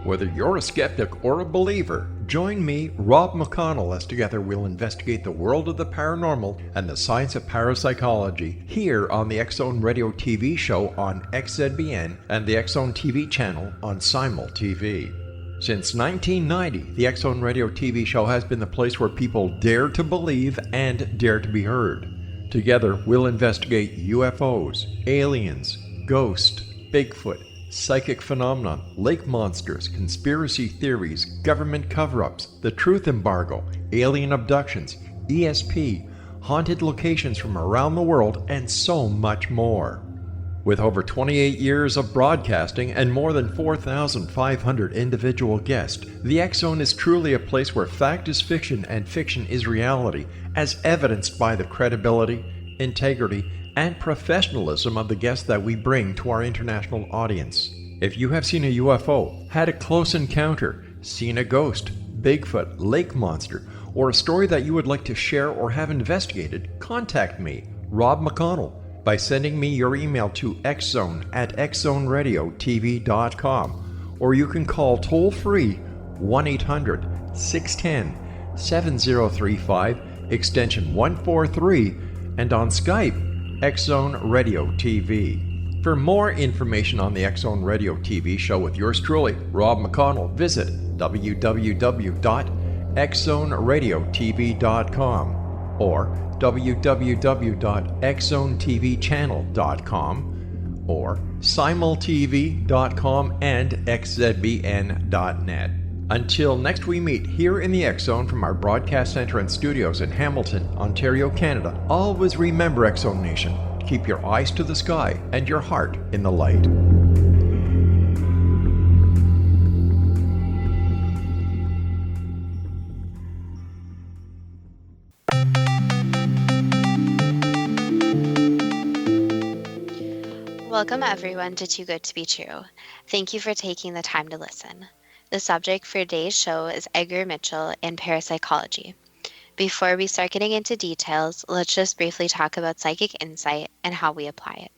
Whether you're a skeptic or a believer, join me, Rob McConnell, as together we'll investigate the world of the paranormal and the science of parapsychology here on the X-Zone Radio TV show on XZBN and the X-Zone TV channel on Simul TV. Since 1990, the X-Zone Radio TV show has been the place where people dare to believe and dare to be heard. Together, we'll investigate UFOs, aliens, ghosts, Bigfoot, psychic phenomenon, lake monsters, conspiracy theories, government cover-ups, the truth embargo, alien abductions, ESP, haunted locations from around the world, and so much more. With over 28 years of broadcasting and more than 4,500 individual guests, the X-Zone is truly a place where fact is fiction and fiction is reality, as evidenced by the credibility, integrity, and professionalism of the guests that we bring to our international audience. If you have seen a UFO, had a close encounter, seen a ghost, Bigfoot, lake monster, or a story that you would like to share or have investigated, contact me, Rob McConnell, by sending me your email to xzone@xzoneradiotv.com, or you can call toll-free 1-800-610-7035, extension 143, and on Skype, X-Zone Radio TV. For more information on the X-Zone Radio TV show with yours truly, Rob McConnell, visit www.xzoneradiotv.com or www.xzonetvchannel.com or simultv.com and xzbn.net. Until next we meet here in the X-Zone from our broadcast center and studios in Hamilton, Ontario, Canada, always remember, X-Zone Nation, keep your eyes to the sky and your heart in the light. Welcome everyone to Too Good to Be True. Thank you for taking the time to listen. The subject for today's show is Edgar Mitchell and parapsychology. Before we start getting into details, let's just briefly talk about psychic insight and how we apply it.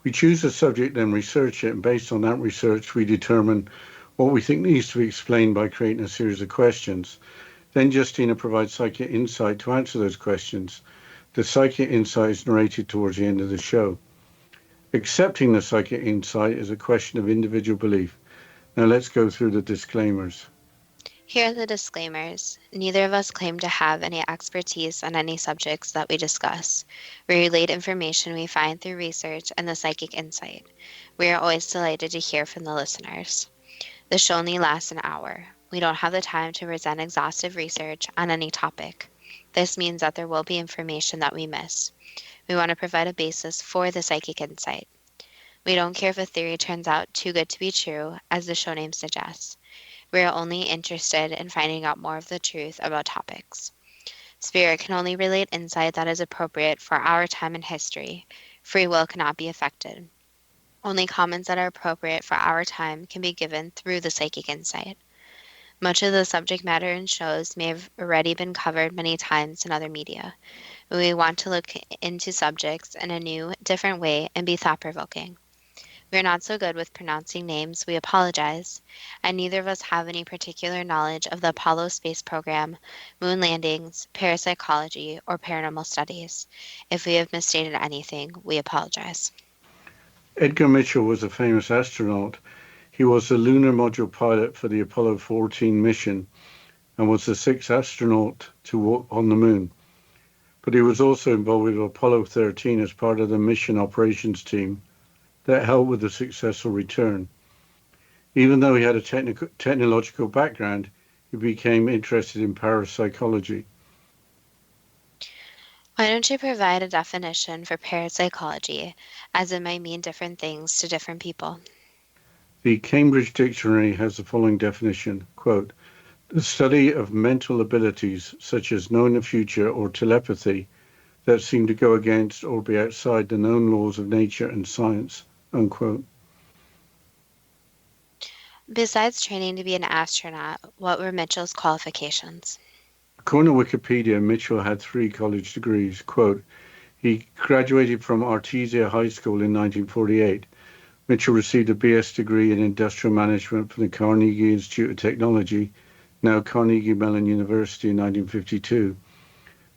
We choose a subject and research it, and based on that research, we determine what we think needs to be explained by creating a series of questions. Then Justina provides psychic insight to answer those questions. The psychic insight is narrated towards the end of the show. Accepting the psychic insight is a question of individual belief. Now let's go through the disclaimers. Here are the disclaimers. Neither of us claim to have any expertise on any subjects that we discuss. We relate information we find through research and the psychic insight. We are always delighted to hear from the listeners. The show only lasts an hour. We don't have the time to present exhaustive research on any topic. This means that there will be information that we miss. We want to provide a basis for the psychic insight. We don't care if a theory turns out too good to be true, as the show name suggests. We are only interested in finding out more of the truth about topics. Spirit can only relate insight that is appropriate for our time and history. Free will cannot be affected. Only comments that are appropriate for our time can be given through the psychic insight. Much of the subject matter in shows may have already been covered many times in other media. We want to look into subjects in a new, different way and be thought-provoking. We are not so good with pronouncing names, we apologize, and neither of us have any particular knowledge of the Apollo space program, moon landings, parapsychology, or paranormal studies. If we have misstated anything, we apologize. Edgar Mitchell was a famous astronaut. He was the lunar module pilot for the Apollo 14 mission and was the sixth astronaut to walk on the moon. But he was also involved with Apollo 13 as part of the mission operations team that helped with the successful return. Even though he had a technological background, he became interested in parapsychology. Why don't you provide a definition for parapsychology, as it might mean different things to different people? The Cambridge Dictionary has the following definition, quote, the study of mental abilities such as knowing the future or telepathy that seem to go against or be outside the known laws of nature and science, unquote. Besides training to be an astronaut, what were Mitchell's qualifications? According to Wikipedia, Mitchell had 3 college degrees. Quote, he graduated from Artesia High School in 1948, Mitchell received a BS degree in industrial management from the Carnegie Institute of Technology, now Carnegie Mellon University, in 1952.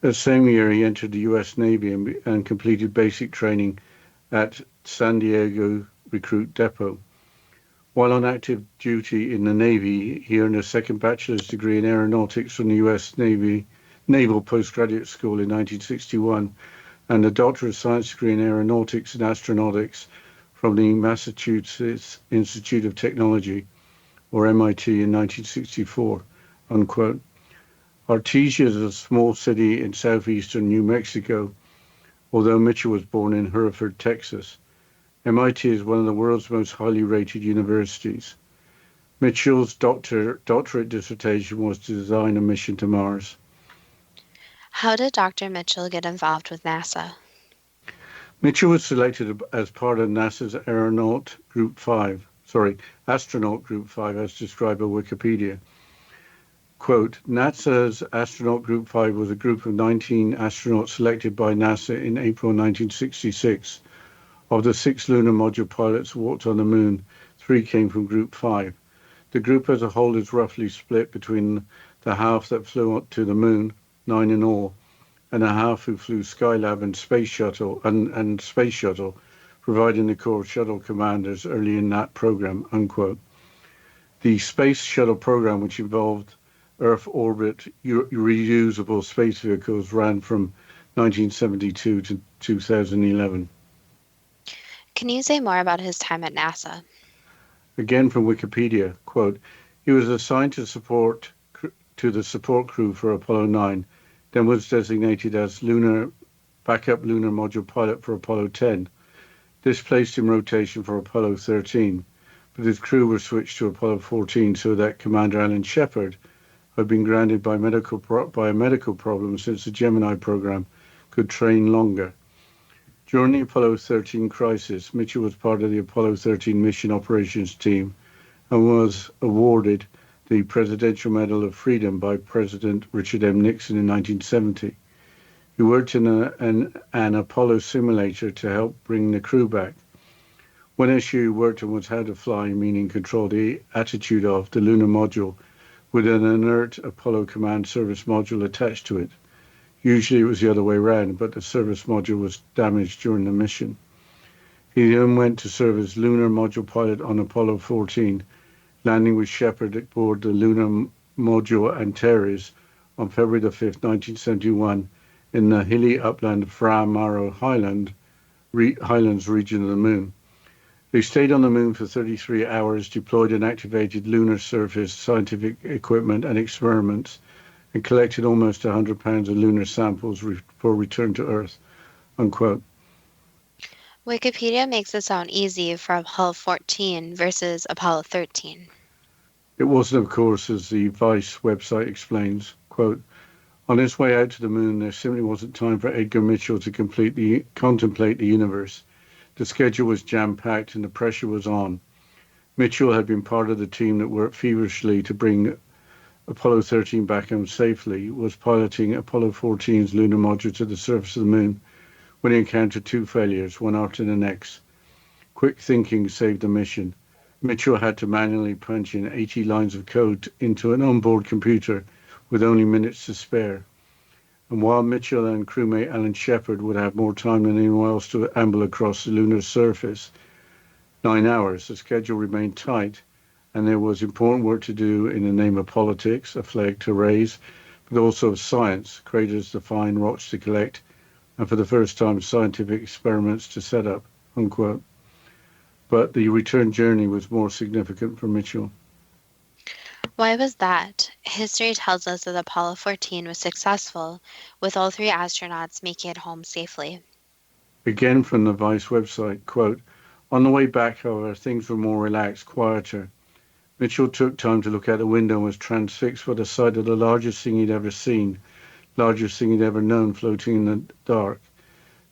That same year, he entered the U.S. Navy and completed basic training at San Diego Recruit Depot. While on active duty in the Navy, he earned a second bachelor's degree in aeronautics from the U.S. Naval Postgraduate School in 1961 and a Doctor of Science degree in aeronautics and astronautics from the Massachusetts Institute of Technology, or MIT, in 1964, unquote. Artesia is a small city in southeastern New Mexico, although Mitchell was born in Hereford, Texas. MIT is one of the world's most highly rated universities. Mitchell's doctorate dissertation was to design a mission to Mars. How did Dr. Mitchell get involved with NASA? Mitchell was selected as part of NASA's Astronaut Group 5, as described by Wikipedia. Quote, NASA's Astronaut Group 5 was a group of 19 astronauts selected by NASA in April 1966. Of the 6 lunar module pilots who walked on the moon, 3 came from Group 5. The group as a whole is roughly split between the half that flew to the moon, 9 in all, and a half who flew Skylab and Space Shuttle, providing the core shuttle commanders early in that program, unquote. The Space Shuttle program, which involved Earth orbit reusable space vehicles, ran from 1972 to 2011. Can you say more about his time at NASA? Again from Wikipedia, quote, he was assigned to the support crew for Apollo 9, then was designated as backup lunar module pilot for Apollo 10. This placed him in rotation for Apollo 13, but his crew were switched to Apollo 14 so that Commander Alan Shepard, who had been grounded by a medical problem since the Gemini program, could train longer. During the Apollo 13 crisis, Mitchell was part of the Apollo 13 mission operations team and was awarded the Presidential Medal of Freedom by President Richard M. Nixon in 1970. He worked in an Apollo simulator to help bring the crew back. One issue he worked on was how to fly, meaning control the attitude of the lunar module with an inert Apollo Command Service module attached to it. Usually it was the other way around, but the service module was damaged during the mission. He then went to serve as lunar module pilot on Apollo 14, landing with Shepard aboard the lunar module Antares on February 5, 1971, in the hilly upland Fra Mauro Highlands region of the moon. They stayed on the moon for 33 hours, deployed and activated lunar surface scientific equipment and experiments, and collected almost 100 pounds of lunar samples for return to Earth, unquote. Wikipedia makes it sound easy for Apollo 14 versus Apollo 13. It wasn't, of course, as the Vice website explains, quote, on his way out to the moon, there simply wasn't time for Edgar Mitchell to contemplate the universe. The schedule was jam-packed and the pressure was on. Mitchell had been part of the team that worked feverishly to bring Apollo 13 back home safely, was piloting Apollo 14's lunar module to the surface of the moon when he encountered 2 failures, one after the next. Quick thinking saved the mission. Mitchell had to manually punch in 80 lines of code into an onboard computer with only minutes to spare. And while Mitchell and crewmate Alan Shepard would have more time than anyone else to amble across the lunar surface, 9 hours, the schedule remained tight, and there was important work to do in the name of politics, a flag to raise, but also of science, craters to find, rocks to collect, and for the first time, scientific experiments to set up, unquote. But the return journey was more significant for Mitchell. Why was that? History tells us that Apollo 14 was successful, with all 3 astronauts making it home safely. Again from the Vice website, quote, on the way back, however, things were more relaxed, quieter. Mitchell took time to look out the window and was transfixed by the sight of the largest thing he'd ever seen, largest thing he'd ever known floating in the dark.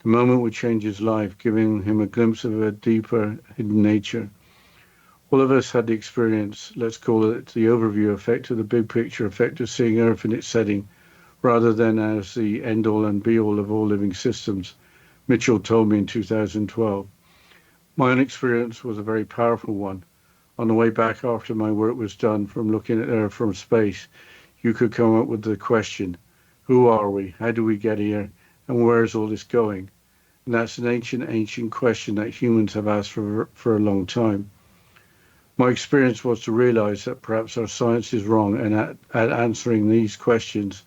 The moment would change his life, giving him a glimpse of a deeper, hidden nature. All of us had the experience, let's call it the overview effect, or the big picture effect of seeing Earth in its setting, rather than as the end-all and be-all of all living systems, Mitchell told me in 2012. My own experience was a very powerful one. On the way back after my work was done from looking at Earth from space, you could come up with the question, who are we? How do we get here? And where is all this going? And that's an ancient question that humans have asked for a long time. My experience was to realize that perhaps our science is wrong, and at answering these questions,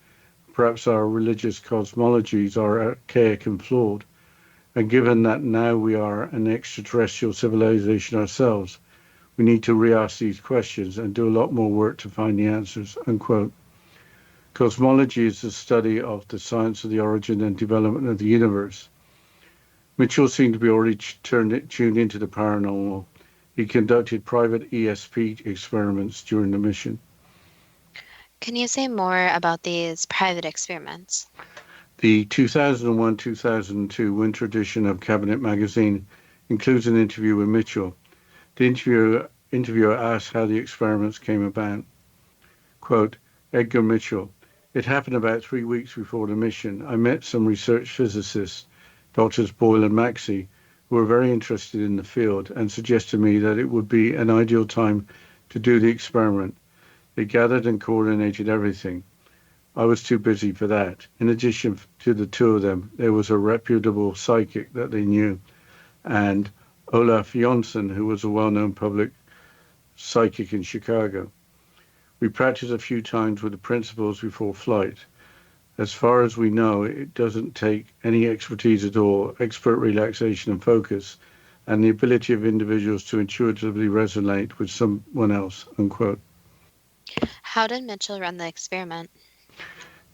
perhaps our religious cosmologies are archaic and flawed. And given that now we are an extraterrestrial civilization ourselves, we need to re-ask these questions and do a lot more work to find the answers, unquote. Cosmology is the study of the science of the origin and development of the universe. Mitchell seemed to be already tuned into the paranormal. He conducted private ESP experiments during the mission. Can you say more about these private experiments? The 2001-2002 winter edition of Cabinet magazine includes an interview with Mitchell. The interviewer asked how the experiments came about. Quote, Edgar Mitchell, it happened about 3 weeks before the mission. I met some research physicists, Doctors Boyle and Maxey, who were very interested in the field and suggested to me that it would be an ideal time to do the experiment. They gathered and coordinated everything. I was too busy for that. In addition to the two of them, there was a reputable psychic that they knew, and Olaf Jonsson, who was a well-known public psychic in Chicago. We practiced a few times with the principals before flight. As far as we know, it doesn't take any expertise at all, expert relaxation and focus, and the ability of individuals to intuitively resonate with someone else, unquote. How did Mitchell run the experiment?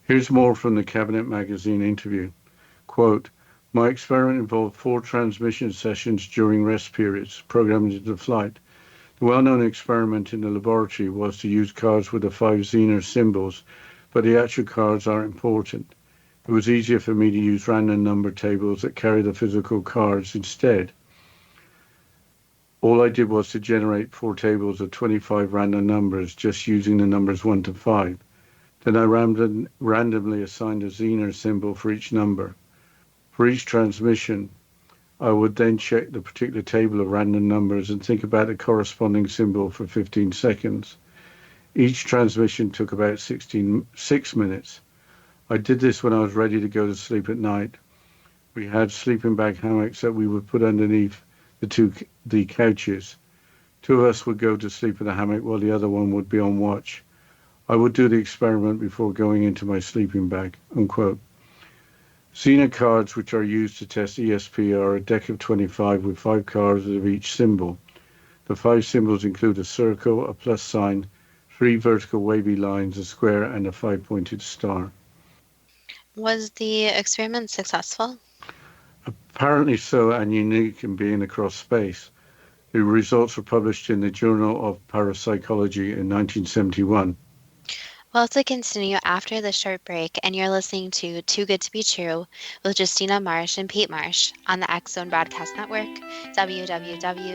Here's more from the Cabinet magazine interview. Quote, my experiment involved 4 transmission sessions during rest periods, programmed into the flight. The well-known experiment in the laboratory was to use cards with the 5 Zener symbols, but the actual cards aren't important. It was easier for me to use random number tables that carry the physical cards instead. All I did was to generate 4 tables of 25 random numbers, just using the numbers 1 to 5. Then I randomly assigned a Zener symbol for each number. For each transmission, I would then check the particular table of random numbers and think about the corresponding symbol for 15 seconds. Each transmission took about 6 minutes. I did this when I was ready to go to sleep at night. We had sleeping bag hammocks that we would put underneath the couches. 2 of us would go to sleep in the hammock while the other one would be on watch. I would do the experiment before going into my sleeping bag, unquote. Zener cards, which are used to test ESP, are a deck of 25 with 5 cards of each symbol. The 5 symbols include a circle, a plus sign, 3 vertical wavy lines, a square, and a 5-pointed star. Was the experiment successful? Apparently so, and unique in being across space. The results were published in the Journal of Parapsychology in 1971. Well, to continue after the short break, and you're listening to Too Good to Be True with Justina Marsh and Pete Marsh on the X Zone Broadcast Network, www.xzbn.net.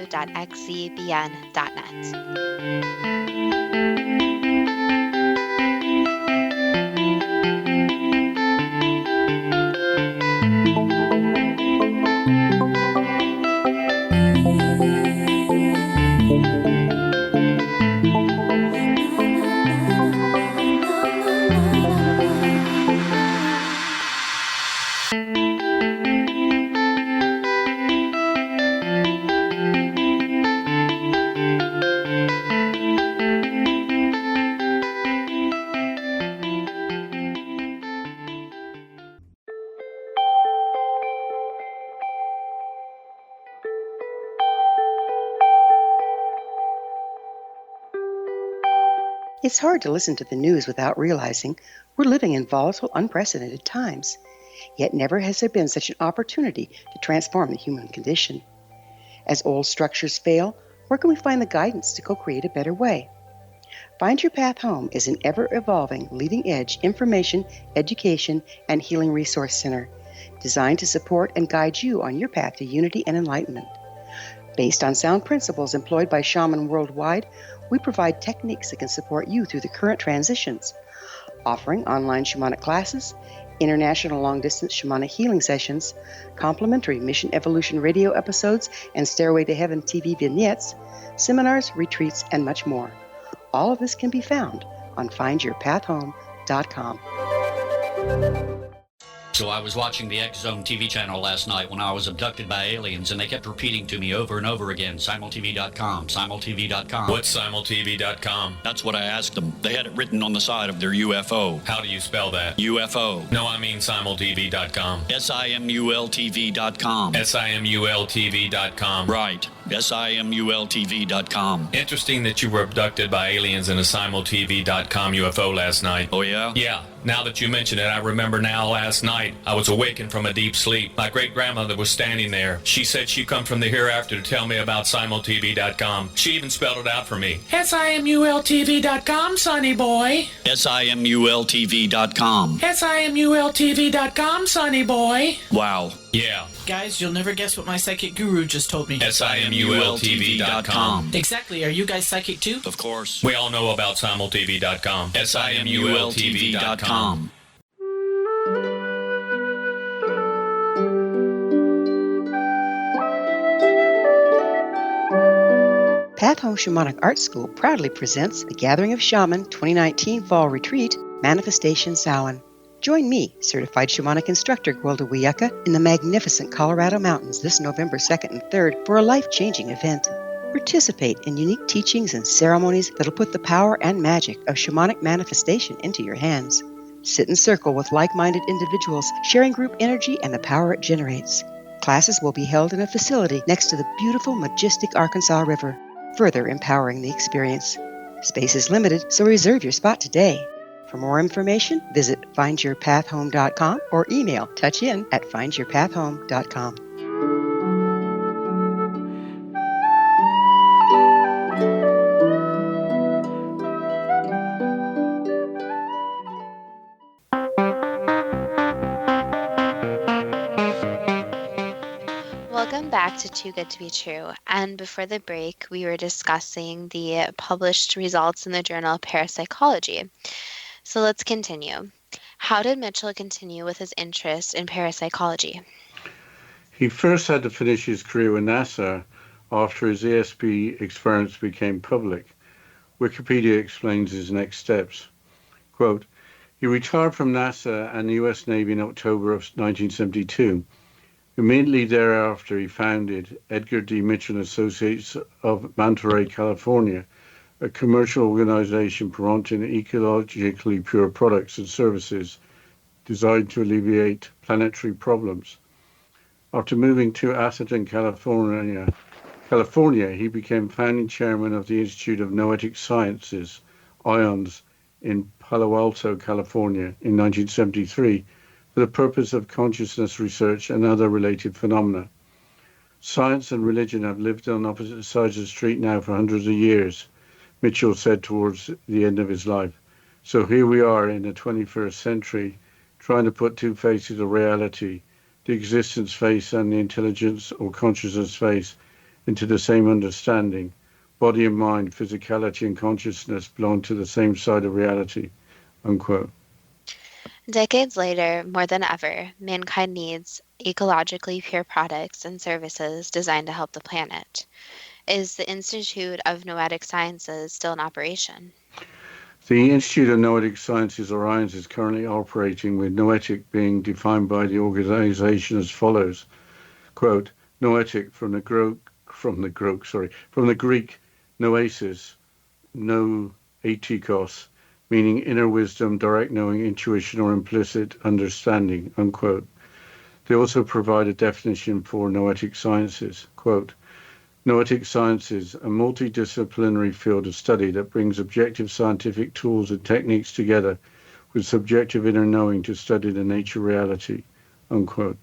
It's hard to listen to the news without realizing we're living in volatile, unprecedented times. Yet never has there been such an opportunity to transform the human condition. As old structures fail, where can we find the guidance to co-create a better way? Find Your Path Home is an ever-evolving, leading-edge information, education, and healing resource center designed to support and guide you on your path to unity and enlightenment. Based on sound principles employed by shamans worldwide, we provide techniques that can support you through the current transitions, offering online shamanic classes, international long-distance shamanic healing sessions, complimentary Mission Evolution radio episodes and Stairway to Heaven TV vignettes, seminars, retreats, and much more. All of this can be found on findyourpathhome.com. So I was watching the X Zone TV channel last night when I was abducted by aliens, and they kept repeating to me over and over again, simultv.com, simultv.com. What's simultv.com? That's what I asked them. They had it written on the side of their UFO. How do you spell that? UFO. No, I mean simultv.com. simultv.com. simultv.com. Right. simultv.com. Interesting that you were abducted by aliens in a simultv.com UFO last night. Oh, yeah? Yeah. Now that you mention it, I remember now last night I was awakened from a deep sleep. My great-grandmother was standing there. She said she'd come from the hereafter to tell me about simultv.com. She even spelled it out for me. simultv.com, sonny boy. simultv.com. simultv.com, sonny boy. Wow. Yeah. Guys, you'll never guess what my psychic guru just told me. simultv.com. Exactly. Are you guys psychic too? Of course. We all know about simultv.com. simultv.com. Path Home Shamanic Art School proudly presents the Gathering of Shaman 2019 Fall Retreat, Manifestation Samhain. Join me, certified shamanic instructor Gwilda Wiyaka, in the magnificent Colorado Mountains this November 2nd and 3rd for a life-changing event. Participate in unique teachings and ceremonies that'll put the power and magic of shamanic manifestation into your hands. Sit in circle with like-minded individuals, sharing group energy and the power it generates. Classes will be held in a facility next to the beautiful, majestic Arkansas River, further empowering the experience. Space is limited, so reserve your spot today. For more information, visit findyourpathhome.com or email touchin@findyourpathhome.com. Welcome back to Too Good to Be True. And before the break, we were discussing the published results in the journal Parapsychology. So let's continue. How did Mitchell continue with his interest in parapsychology? He first had to finish his career with NASA after his ESP experiments became public. Wikipedia explains his next steps. Quote, he retired from NASA and the US Navy in October of 1972. Immediately thereafter, he founded Edgar D. Mitchell Associates of Monterey, California, a commercial organization promoting ecologically pure products and services designed to alleviate planetary problems. After moving to Atherton, California, he became founding chairman of the Institute of Noetic Sciences, IONS, in Palo Alto, California in 1973 for the purpose of consciousness research and other related phenomena. Science and religion have lived on opposite sides of the street now for hundreds of years, Mitchell said towards the end of his life. So here we are in the 21st century, trying to put two faces of reality, the existence face and the intelligence or consciousness face, into the same understanding. Body and mind, physicality and consciousness belong to the same side of reality, unquote. Decades later, more than ever, mankind needs ecologically pure products and services designed to help the planet. Is the Institute of Noetic Sciences still in operation? The Institute of Noetic Sciences, or IONS, is currently operating, with noetic being defined by the organization as follows. Quote, noetic from the Greek noesis, noetikos, meaning inner wisdom, direct knowing, intuition, or implicit understanding, unquote. They also provide a definition for noetic sciences. Quote, noetic sciences, a multidisciplinary field of study that brings objective scientific tools and techniques together with subjective inner knowing to study the nature of reality, unquote.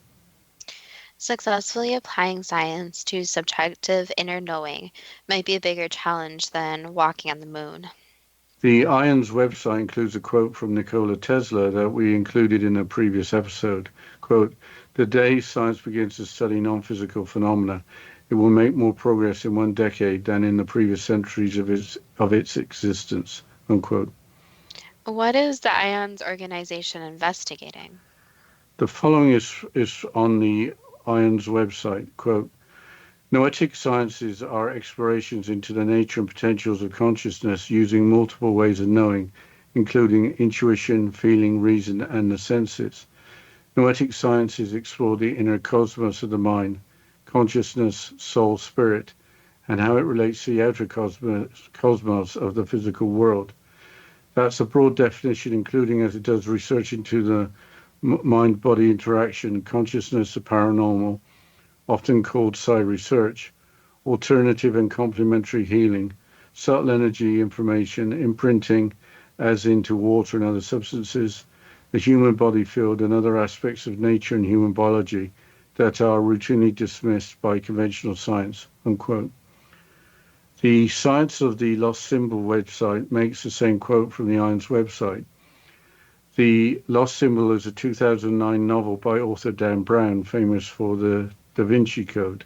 Successfully applying science to subjective inner knowing might be a bigger challenge than walking on the moon. The IONS website includes a quote from Nikola Tesla that we included in a previous episode. Quote, the day science begins to study non-physical phenomena, it will make more progress in one decade than in the previous centuries of its existence, unquote. What is the IONS organization investigating? The following is on the IONS website. Quote, Noetic sciences are explorations into the nature and potentials of consciousness using multiple ways of knowing, including intuition, feeling, reason, and the senses. Noetic sciences explore the inner cosmos of the mind, consciousness, soul, spirit, and how it relates to the outer cosmos of the physical world. That's a broad definition, including as it does research into the mind-body interaction, consciousness, the paranormal, often called psi research, alternative and complementary healing, subtle energy information, imprinting, as into water and other substances, the human body field, and other aspects of nature and human biology that are routinely dismissed by conventional science, unquote. The Science of the Lost Symbol website makes the same quote from the IONS website. The Lost Symbol is a 2009 novel by author Dan Brown, famous for the Da Vinci Code.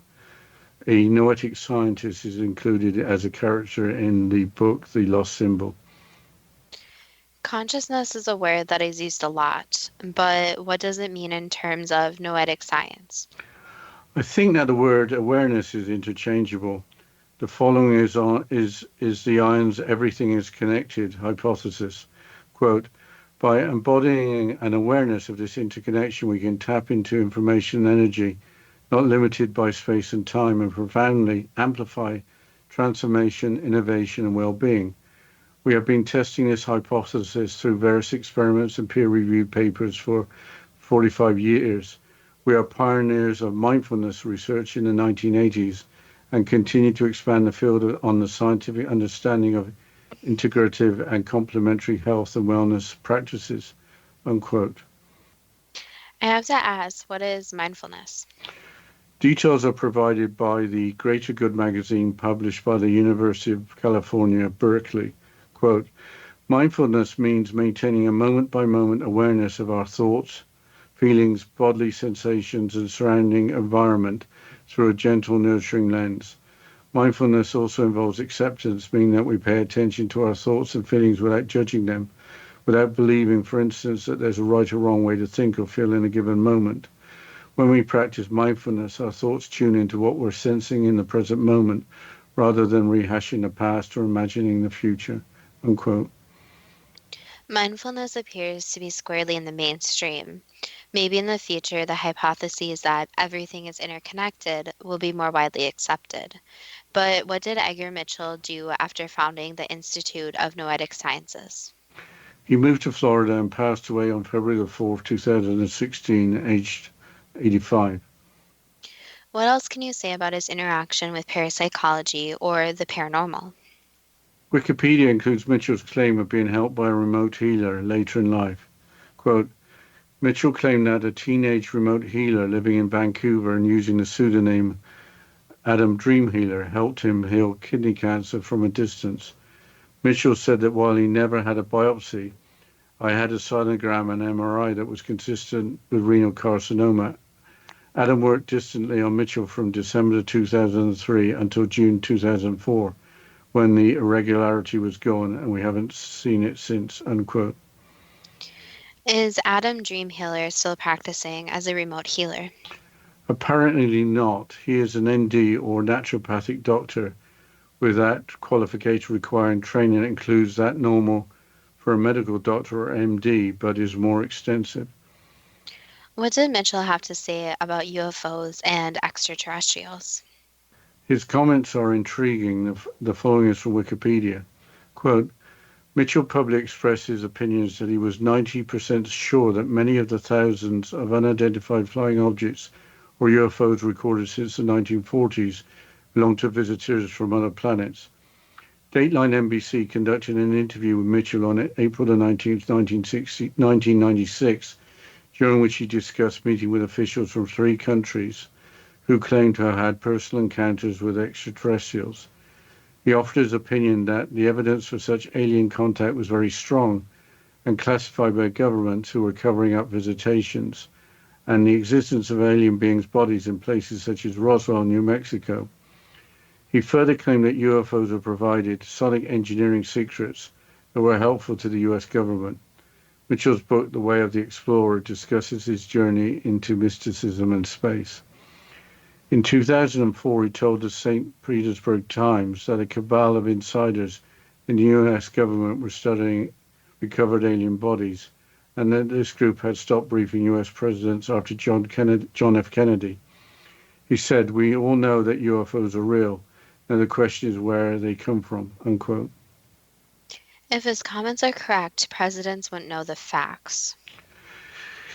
A noetic scientist is included as a character in the book The Lost Symbol. Consciousness is a word that is used a lot, but what does it mean in terms of noetic science? I think that the word awareness is interchangeable. The following is the IONS everything is connected hypothesis. Quote, by embodying an awareness of this interconnection, we can tap into information and energy, not limited by space and time, and profoundly amplify transformation, innovation, and well-being. We have been testing this hypothesis through various experiments and peer-reviewed papers for 45 years. We are pioneers of mindfulness research in the 1980s and continue to expand the field on the scientific understanding of integrative and complementary health and wellness practices, unquote. I have to ask, what is mindfulness? Details are provided by the Greater Good magazine published by the University of California, Berkeley. Quote, mindfulness means maintaining a moment-by-moment awareness of our thoughts, feelings, bodily sensations, and surrounding environment through a gentle, nurturing lens. Mindfulness also involves acceptance, meaning that we pay attention to our thoughts and feelings without judging them, without believing, for instance, that there's a right or wrong way to think or feel in a given moment. When we practice mindfulness, our thoughts tune into what we're sensing in the present moment, rather than rehashing the past or imagining the future, unquote. Mindfulness appears to be squarely in the mainstream. Maybe in the future, the hypothesis that everything is interconnected will be more widely accepted. But what did Edgar Mitchell do after founding the Institute of Noetic Sciences? He moved to Florida and passed away on February the 4th, 2016, aged 85. What else can you say about his interaction with parapsychology or the paranormal? Wikipedia includes Mitchell's claim of being helped by a remote healer later in life. Quote, Mitchell claimed that a teenage remote healer living in Vancouver and using the pseudonym Adam Dream Healer helped him heal kidney cancer from a distance. Mitchell said that while he never had a biopsy, I had a sonogram and MRI that was consistent with renal carcinoma. Adam worked distantly on Mitchell from December 2003 until June 2004, when the irregularity was gone, and we haven't seen it since, unquote. Is Adam Dream Healer still practicing as a remote healer? Apparently not. He is an ND or naturopathic doctor with that qualification requiring training that includes that normal for a medical doctor or MD, but is more extensive. What did Mitchell have to say about UFOs and extraterrestrials? His comments are intriguing. The following is from Wikipedia. Quote, Mitchell publicly expressed his opinions that he was 90% sure that many of the thousands of unidentified flying objects or UFOs recorded since the 1940s belonged to visitors from other planets. Dateline NBC conducted an interview with Mitchell on April the 19th, 1996, during which he discussed meeting with officials from 3 countries who claimed to have had personal encounters with extraterrestrials. He offered his opinion that the evidence for such alien contact was very strong and classified by governments who were covering up visitations, and the existence of alien beings' bodies in places such as Roswell, New Mexico. He further claimed that UFOs had provided sonic engineering secrets that were helpful to the US government. Mitchell's book, The Way of the Explorer, discusses his journey into mysticism and space. In 2004, he told the St. Petersburg Times that a cabal of insiders in the US government were studying recovered alien bodies, and that this group had stopped briefing US presidents after John F. Kennedy. He said, "We all know that UFOs are real, and the question is where they come from," unquote. If his comments are correct, presidents wouldn't know the facts.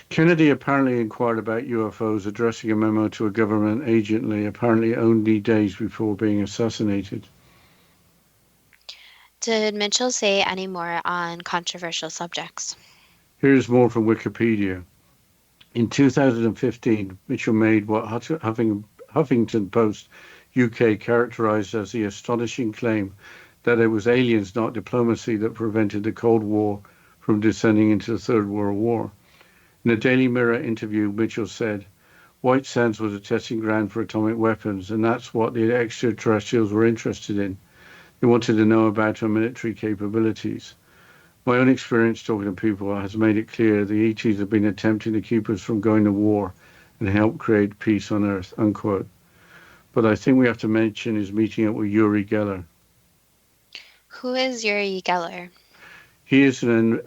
Kennedy apparently inquired about UFOs, addressing a memo to a government agent apparently only days before being assassinated. Did Mitchell say any more on controversial subjects? Here's more from Wikipedia. In 2015, Mitchell made what Huffington Post UK characterized as the astonishing claim that it was aliens, not diplomacy, that prevented the Cold War from descending into the Third World War. In a Daily Mirror interview, Mitchell said, "White Sands was a testing ground for atomic weapons, and that's what the extraterrestrials were interested in. They wanted to know about our military capabilities. My own experience talking to people has made it clear the ETs have been attempting to keep us from going to war and help create peace on Earth," unquote. But I think we have to mention his meeting up with Uri Geller. Who is Uri Geller? He is an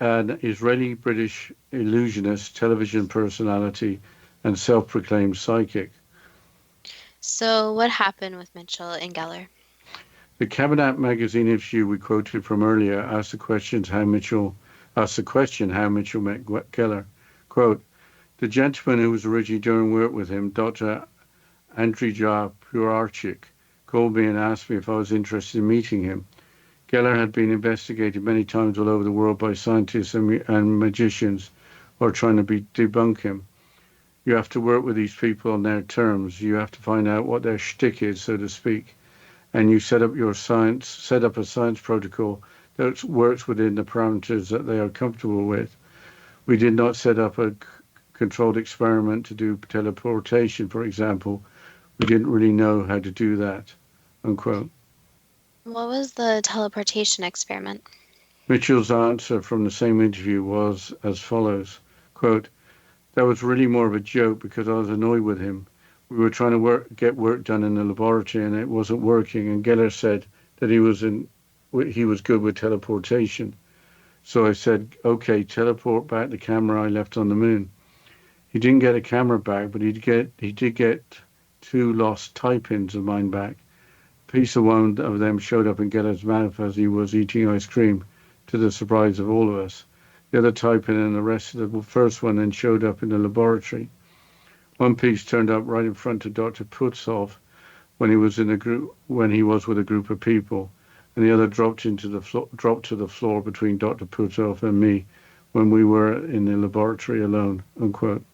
Israeli-British illusionist, television personality, and self-proclaimed psychic. So what happened with Mitchell and Geller? The Cabinet magazine interview we quoted from earlier asked the question how Mitchell met Geller. Quote, "The gentleman who was originally doing work with him, Dr. Andrija Purarchik, called me and asked me if I was interested in meeting him. Geller had been investigated many times all over the world by scientists and magicians who are trying to debunk him. You have to work with these people on their terms. You have to find out what their shtick is, so to speak. And you set up a science protocol that works within the parameters that they are comfortable with. We did not set up a controlled experiment to do teleportation, for example. We didn't really know how to do that," unquote. What was the teleportation experiment? Mitchell's answer from the same interview was as follows, quote, "That was really more of a joke because I was annoyed with him. We were trying to get work done in the laboratory and it wasn't working, and Geller said that he was good with teleportation. So I said, okay, teleport back the camera I left on the moon. He didn't get a camera back, but he did get 2 lost tie-pins of mine back. A piece of one of them showed up in Geller's mouth as he was eating ice cream, to the surprise of all of us. The other tie-pin and the rest of the first one then showed up in the laboratory. One piece turned up right in front of Dr. Putzhoff when he was with a group of people, and the other dropped to the floor between Dr. Putzhoff and me when we were in the laboratory alone," unquote.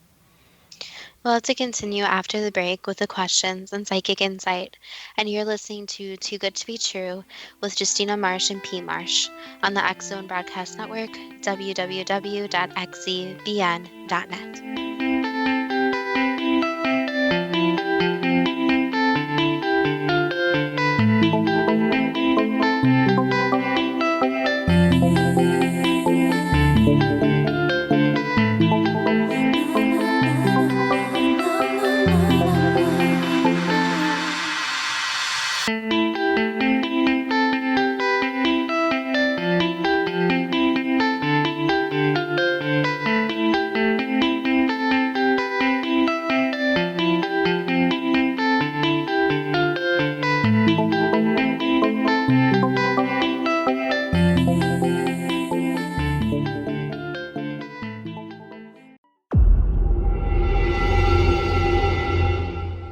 Well, to continue after the break with the questions and psychic insight, and you're listening to Too Good to Be True with Justina Marsh and P. Marsh on the X Zone Broadcast Network, www.xzbn.net.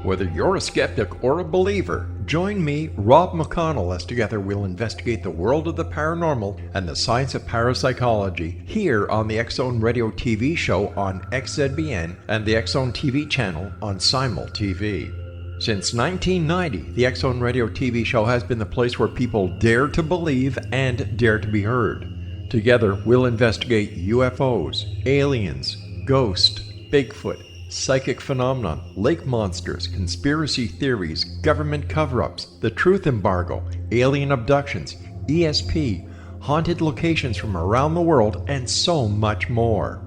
Whether you're a skeptic or a believer, join me, Rob McConnell, as together we'll investigate the world of the paranormal and the science of parapsychology here on the X Zone Radio TV show on XZBN and the X Zone TV channel on Simul TV. Since 1990, the X Zone Radio TV show has been the place where people dare to believe and dare to be heard. Together, we'll investigate UFOs, aliens, ghosts, Bigfoot, psychic phenomenon, lake monsters, conspiracy theories, government cover-ups, the truth embargo, alien abductions, ESP, haunted locations from around the world, and so much more.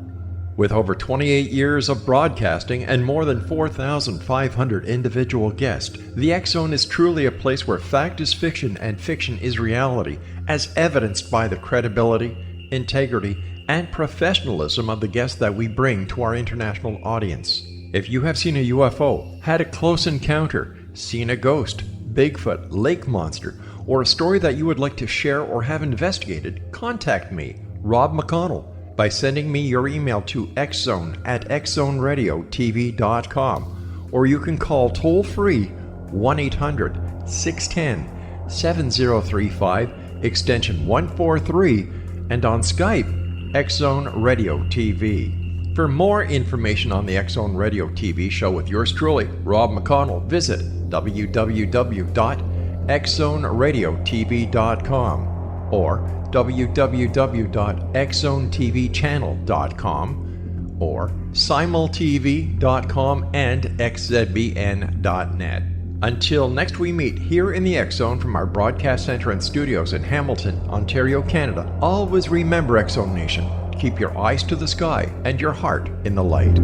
With over 28 years of broadcasting and more than 4,500 individual guests, the X Zone is truly a place where fact is fiction and fiction is reality, as evidenced by the credibility, integrity, and professionalism of the guests that we bring to our international audience. If you have seen a UFO, had a close encounter, seen a ghost, Bigfoot, lake monster, or a story that you would like to share or have investigated, contact me, Rob McConnell, by sending me your email to xzone@xzoneradiotv.com, or you can call toll-free 1-800-610-7035, extension 143, and on Skype, X Zone Radio TV. For more information on the X Zone Radio TV show with yours truly, Rob McConnell, visit www.xzoneradiotv.com or www.xzonetvchannel.com or simultv.com and xzbn.net. Until next we meet here in the X Zone from our broadcast center and studios in Hamilton, Ontario, Canada, always remember, X Zone Nation, keep your eyes to the sky and your heart in the light.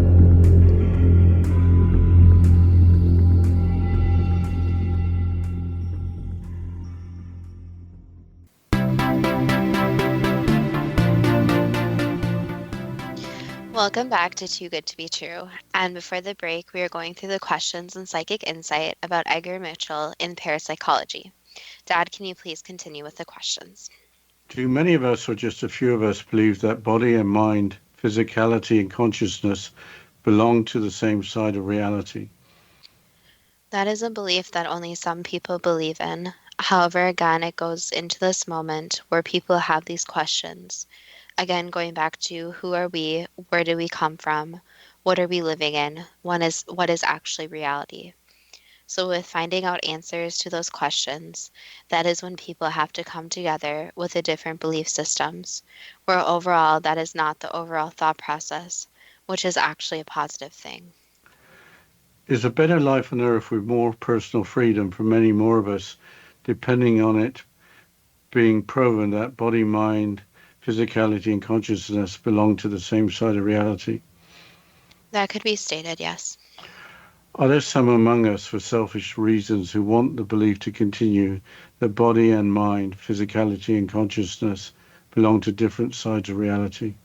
Welcome back to Too Good to Be True. And before the break, we are going through the questions and psychic insight about Edgar Mitchell in Parapsychology. Dad, can you please continue with the questions? Do many of us, or just a few of us, believe that body and mind, physicality and consciousness belong to the same side of reality? That is a belief that only some people believe in. However, again, it goes into this moment where people have these questions. Again, going back to who are we, where do we come from, what are we living in, what is actually reality. So with finding out answers to those questions, that is when people have to come together with the different belief systems, where overall that is not the overall thought process, which is actually a positive thing. Is a better life on Earth with more personal freedom for many more of us, depending on it being proven that body, mind, physicality and consciousness belong to the same side of reality? That could be stated, yes. Are there some among us, for selfish reasons, who want the belief to continue that body and mind, physicality and consciousness belong to different sides of reality?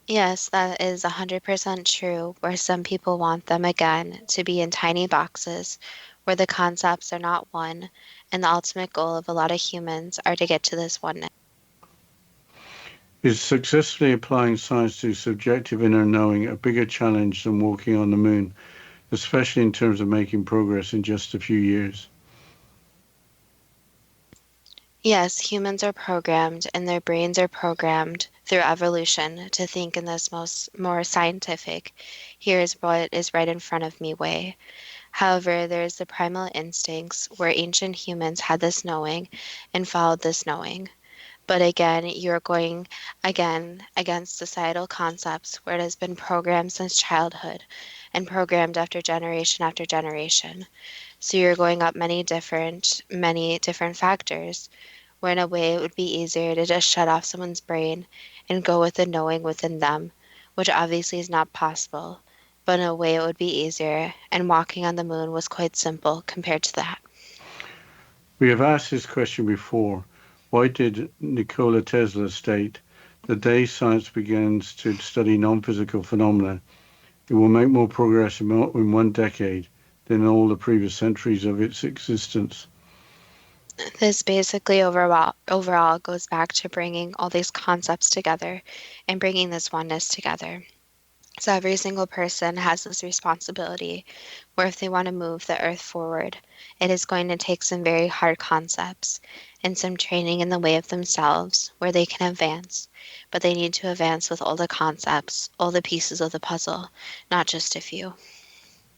Yes, that is 100% true, where some people want them again to be in tiny boxes where the concepts are not one, and the ultimate goal of a lot of humans are to get to this oneness. Is successfully applying science to subjective inner knowing a bigger challenge than walking on the moon, especially in terms of making progress in just a few years? Yes, humans are programmed and their brains are programmed through evolution to think in this more scientific, here's what is right in front of me way. However, there is the primal instincts where ancient humans had this knowing and followed this knowing. But again, you're going against societal concepts where it has been programmed since childhood and programmed after generation. So you're going up many different factors where in a way it would be easier to just shut off someone's brain and go with the knowing within them, which obviously is not possible. But in a way it would be easier, and walking on the moon was quite simple compared to that. We have asked this question before. Why did Nikola Tesla state, the day science begins to study non-physical phenomena, it will make more progress in 1 decade than in all the previous centuries of its existence? This basically overall goes back to bringing all these concepts together and bringing this oneness together. So every single person has this responsibility where if they want to move the earth forward, it is going to take some very hard concepts and some training in the way of themselves where they can advance. But they need to advance with all the concepts, all the pieces of the puzzle, not just a few.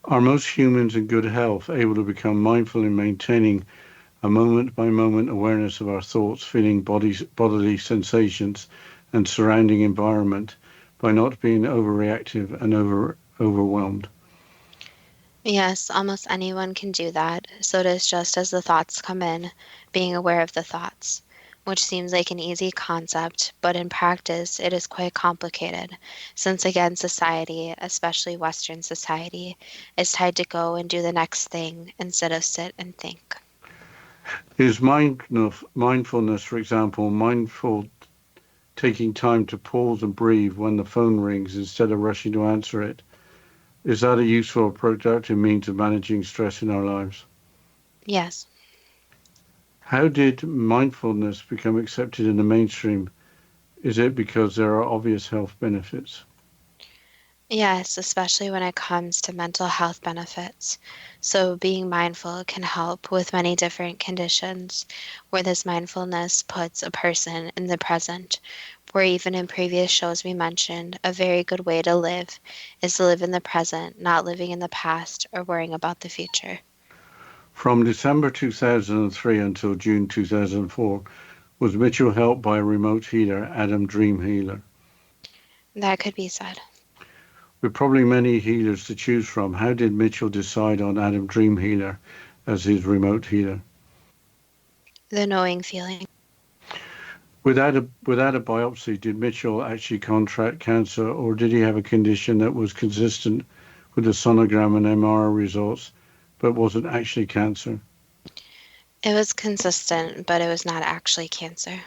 Are most humans in good health able to become mindful in maintaining a moment-by-moment awareness of our thoughts, feeling, bodily sensations, and surrounding environment by not being overreactive and overwhelmed? Yes, almost anyone can do that. So it is just as the thoughts come in, being aware of the thoughts. which seems like an easy concept, but in practice it is quite complicated, since again society, especially Western society, is tied to go and do the next thing instead of sit and think. Is mindfulness, for example, mindful taking time to pause and breathe when the phone rings instead of rushing to answer it? Is that a useful or productive means of managing stress in our lives? Yes. How did mindfulness become accepted in the mainstream? Is it because there are obvious health benefits? Yes, especially when it comes to mental health benefits. So, being mindful can help with many different conditions where this mindfulness puts a person in the present. Where even in previous shows we mentioned, a very good way to live is to live in the present, not living in the past or worrying about the future. From December 2003 until June 2004, was Mitchell helped by a remote healer, Adam Dream Healer? That could be said. With probably many healers to choose from, how did Mitchell decide on Adam Dream Healer as his remote healer? The knowing feeling. Without a biopsy, did Mitchell actually contract cancer, or did he have a condition that was consistent with the sonogram and MRI results, but wasn't actually cancer? It was consistent, but it was not actually cancer.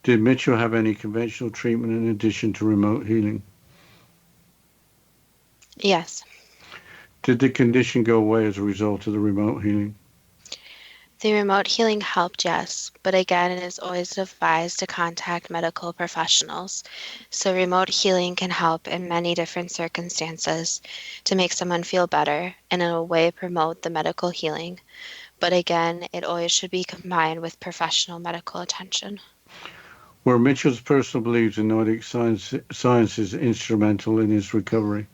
Did Mitchell have any conventional treatment in addition to remote healing? Yes. Did the condition go away as a result of the remote healing? The remote healing helped, yes, but again, it is always advised to contact medical professionals. So, remote healing can help in many different circumstances to make someone feel better and, in a way, promote the medical healing. But again, it always should be combined with professional medical attention. Were Mitchell's personal beliefs in Nordic sciences instrumental in his recovery?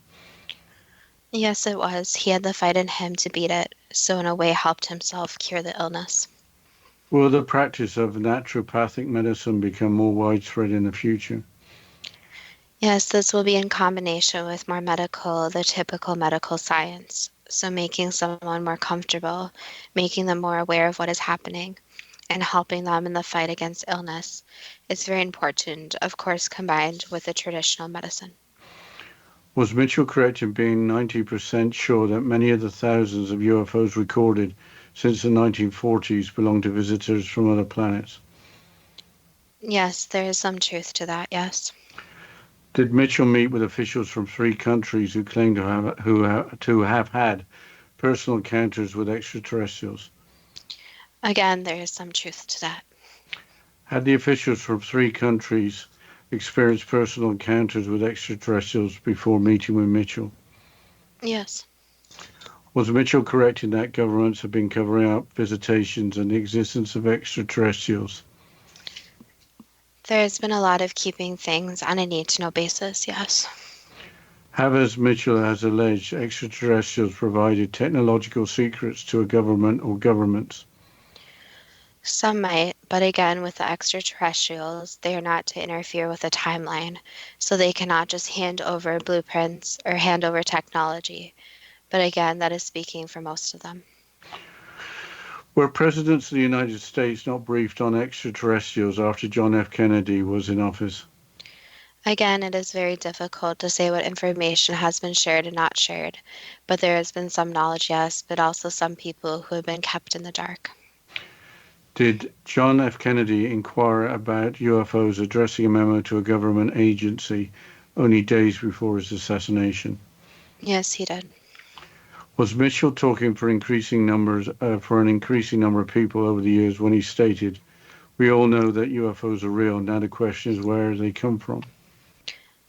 Yes, it was. He had the fight in him to beat it, so, in a way, helped himself cure the illness. Will the practice of naturopathic medicine become more widespread in the future? Yes, this will be in combination with more medical, the typical medical science. So making someone more comfortable, making them more aware of what is happening, and helping them in the fight against illness is very important, of course, combined with the traditional medicine. Was Mitchell correct in being 90% sure that many of the thousands of UFOs recorded since the 1940s belong to visitors from other planets? Yes, there is some truth to that, yes. Did Mitchell meet with officials from 3 countries who claim to have had personal encounters with extraterrestrials? Again, there is some truth to that. Had the officials from 3 countries experienced personal encounters with extraterrestrials before meeting with Mitchell? Yes. Was Mitchell correct in that governments have been covering up visitations and the existence of extraterrestrials? There's been a lot of keeping things on a need-to-know basis, yes. Have, as Mitchell has alleged, extraterrestrials provided technological secrets to a government or governments? Some might, but again, with the extraterrestrials, they are not to interfere with the timeline, so they cannot just hand over blueprints or hand over technology. But again, that is speaking for most of them. Were presidents of the United States not briefed on extraterrestrials after John F. Kennedy was in office? Again, it is very difficult to say what information has been shared and not shared, but there has been some knowledge, yes, but also some people who have been kept in the dark. Did John F. Kennedy inquire about UFOs addressing a memo to a government agency only days before his assassination? Yes, he did. Was Mitchell talking for an increasing number of people over the years when he stated, "We all know that UFOs are real. Now the question is where they come from"?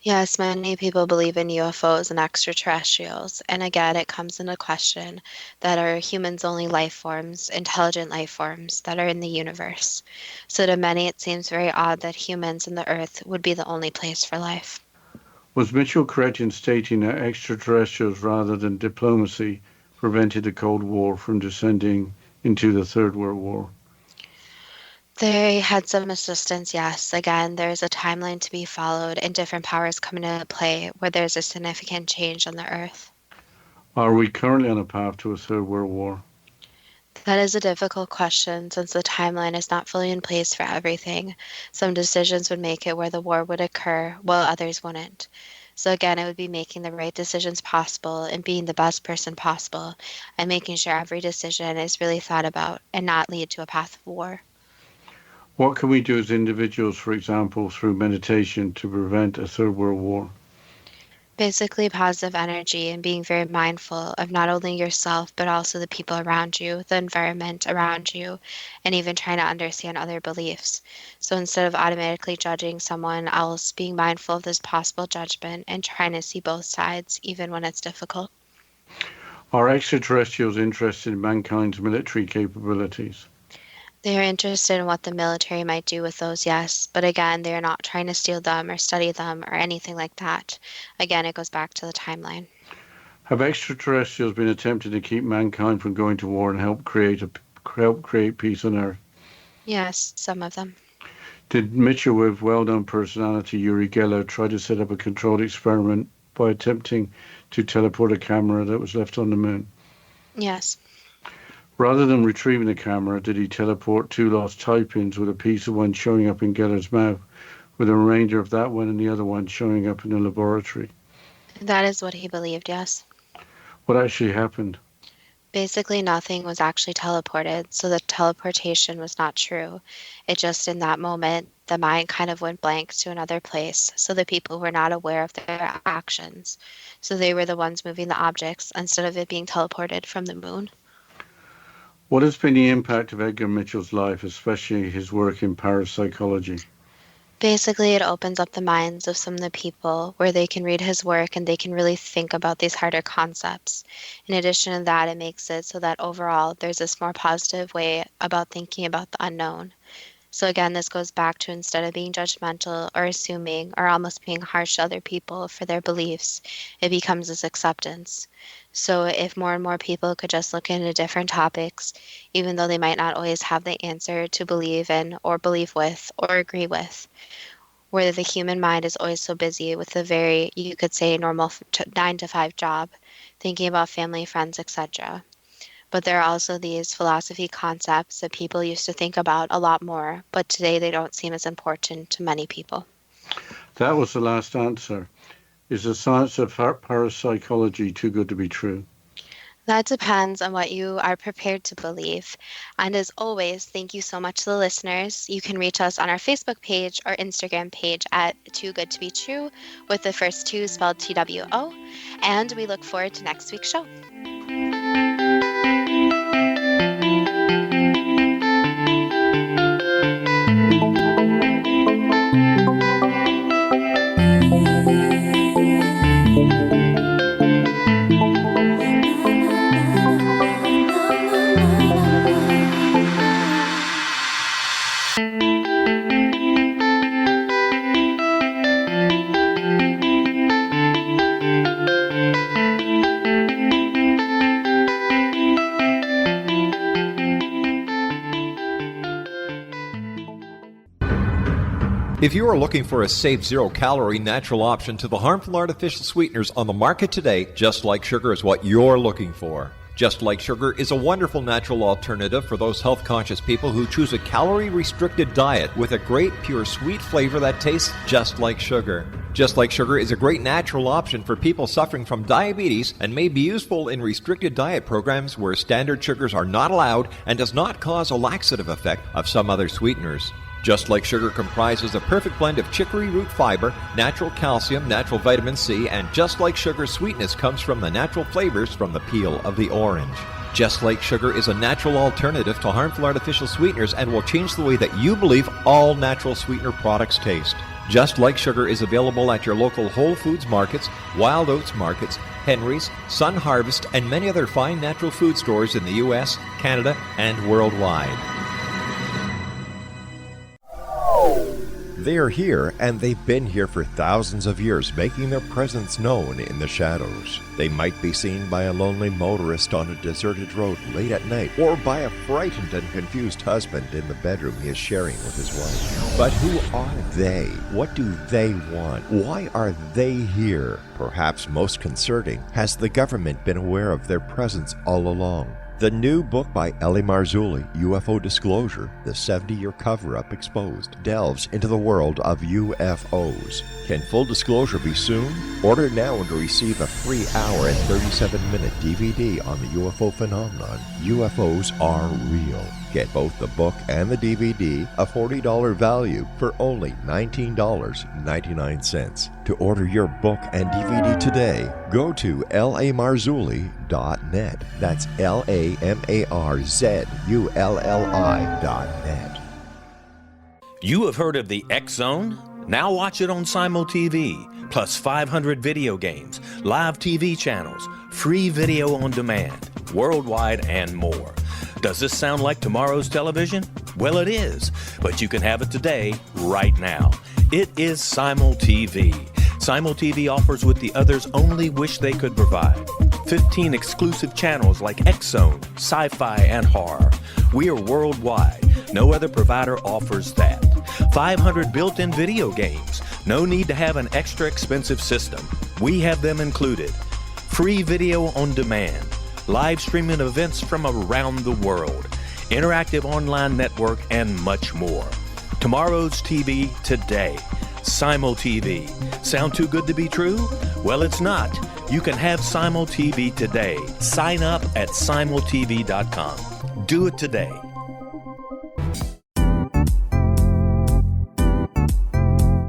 Yes, many people believe in UFOs and extraterrestrials, and again, it comes into question that are humans only life forms, intelligent life forms that are in the universe. So to many, it seems very odd that humans and the Earth would be the only place for life. Was Mitchell correct in stating that extraterrestrials rather than diplomacy prevented the Cold War from descending into the Third World War? They had some assistance, yes. Again, there's a timeline to be followed and different powers come into play where there's a significant change on the Earth. Are we currently on a path to a Third World War? That is a difficult question since the timeline is not fully in place for everything. Some decisions would make it where the war would occur, while others wouldn't. So again, it would be making the right decisions possible and being the best person possible and making sure every decision is really thought about and not lead to a path of war. What can we do as individuals, for example, through meditation to prevent a third world war? Basically, positive energy and being very mindful of not only yourself, but also the people around you, the environment around you, and even trying to understand other beliefs. So instead of automatically judging someone else, being mindful of this possible judgment and trying to see both sides, even when it's difficult. Are extraterrestrials interested in mankind's military capabilities? They are interested in what the military might do with those, yes, but again, they are not trying to steal them or study them or anything like that. Again, it goes back to the timeline. Have extraterrestrials been attempting to keep mankind from going to war and help create peace on Earth? Yes, some of them. Did Mitchell, with well-known personality Uri Geller, try to set up a controlled experiment by attempting to teleport a camera that was left on the moon? Yes. Rather than retrieving the camera, did he teleport two lost tie-pins with a piece of one showing up in Geller's mouth, with the remainder of that one and the other one showing up in the laboratory? That is what he believed, yes. What actually happened? Basically, nothing was actually teleported, so the teleportation was not true. It just, in that moment, the mind kind of went blank to another place, so the people were not aware of their actions. So they were the ones moving the objects instead of it being teleported from the moon. What has been the impact of Edgar Mitchell's life, especially his work in parapsychology? Basically, it opens up the minds of some of the people where they can read his work and they can really think about these harder concepts. In addition to that, it makes it so that overall there's this more positive way about thinking about the unknown. So again, this goes back to instead of being judgmental or assuming or almost being harsh to other people for their beliefs, it becomes this acceptance. So if more and more people could just look into different topics, even though they might not always have the answer to believe in or believe with or agree with, where the human mind is always so busy with a very, you could say, normal 9 to 5 job, thinking about family, friends, etc. But there are also these philosophy concepts that people used to think about a lot more, but today they don't seem as important to many people. That was the last answer. Is the science of parapsychology too good to be true? That depends on what you are prepared to believe. And as always, thank you so much to the listeners. You can reach us on our Facebook page or Instagram page at Too Good to Be True, with the first two spelled TWO. And we look forward to next week's show. If you are looking for a safe, zero-calorie natural option to the harmful artificial sweeteners on the market today, Just Like Sugar is what you're looking for. Just Like Sugar is a wonderful natural alternative for those health-conscious people who choose a calorie-restricted diet with a great, pure, sweet flavor that tastes just like sugar. Just Like Sugar is a great natural option for people suffering from diabetes and may be useful in restricted diet programs where standard sugars are not allowed and does not cause a laxative effect of some other sweeteners. Just Like Sugar comprises a perfect blend of chicory root fiber, natural calcium, natural vitamin C, and Just Like Sugar's sweetness comes from the natural flavors from the peel of the orange. Just Like Sugar is a natural alternative to harmful artificial sweeteners and will change the way that you believe all natural sweetener products taste. Just Like Sugar is available at your local Whole Foods markets, Wild Oats markets, Henry's, Sun Harvest, and many other fine natural food stores in the U.S., Canada, and worldwide. They are here, and they've been here for thousands of years, making their presence known in the shadows. They might be seen by a lonely motorist on a deserted road late at night, or by a frightened and confused husband in the bedroom he is sharing with his wife. But who are they? What do they want? Why are they here? Perhaps most concerning, has the government been aware of their presence all along? The new book by Ellie Marzulli, UFO Disclosure, The 70-Year Cover-Up Exposed, delves into the world of UFOs. Can full disclosure be soon? Order now and receive a free hour and 37-minute DVD on the UFO phenomenon. UFOs are real. Get both the book and the DVD, a $40 value, for only $19.99. To order your book and DVD today, go to lamarzulli.net. That's LAMARZULLI.net. You have heard of the X Zone? Now watch it on Simul TV, plus 500 video games, live TV channels, free video on demand, worldwide, and more. Does this sound like tomorrow's television? Well, it is, but you can have it today, right now. It is Simul TV. Simul TV offers what the others only wish they could provide. 15 exclusive channels like X Zone, sci-fi, and horror. We are worldwide. No other provider offers that. 500 built-in video games. No need to have an extra expensive system. We have them included. Free video on demand. Live streaming events from around the world. Interactive online network, and much more. Tomorrow's TV today. Simul TV. Sound too good to be true? Well, it's not. You can have Simul TV today. Sign up at simultv.com. Do it today.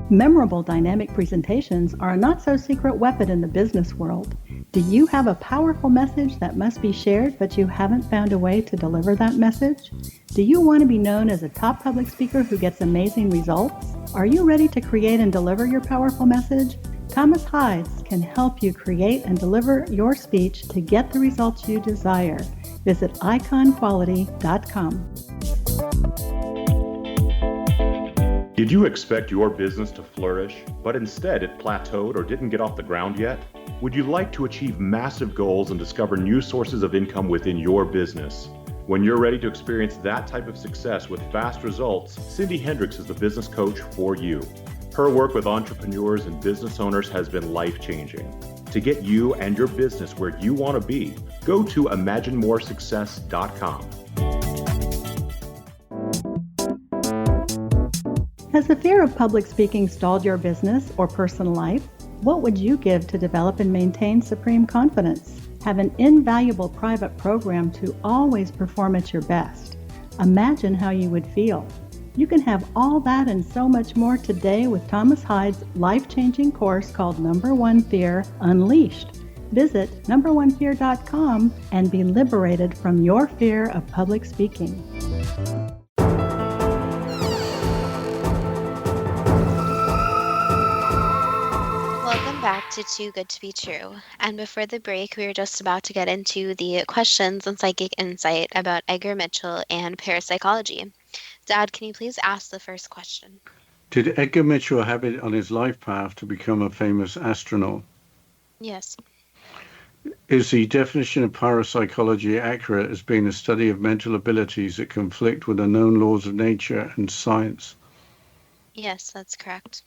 Memorable dynamic presentations are a not-so-secret weapon in the business world. Do you have a powerful message that must be shared, but you haven't found a way to deliver that message? Do you want to be known as a top public speaker who gets amazing results? Are you ready to create and deliver your powerful message? Thomas Hides can help you create and deliver your speech to get the results you desire. Visit iconquality.com. Did you expect your business to flourish, but instead it plateaued or didn't get off the ground yet? Would you like to achieve massive goals and discover new sources of income within your business? When you're ready to experience that type of success with fast results, Cindy Hendricks is the business coach for you. Her work with entrepreneurs and business owners has been life-changing. To get you and your business where you want to be, go to imaginemoresuccess.com. Has the fear of public speaking stalled your business or personal life? What would you give to develop and maintain supreme confidence? Have an invaluable private program to always perform at your best. Imagine how you would feel. You can have all that and so much more today with Thomas Hides' life-changing course called Number One Fear Unleashed. Visit numberonefear.com and be liberated from your fear of public speaking. Welcome back to Too Good to Be True. And before the break, we were just about to get into the questions and psychic insight about Edgar Mitchell and parapsychology. Dad, can you please ask the first question? Did Edgar Mitchell have it on his life path to become a famous astronaut? Yes. Is the definition of parapsychology accurate as being a study of mental abilities that conflict with the known laws of nature and science? Yes, that's correct.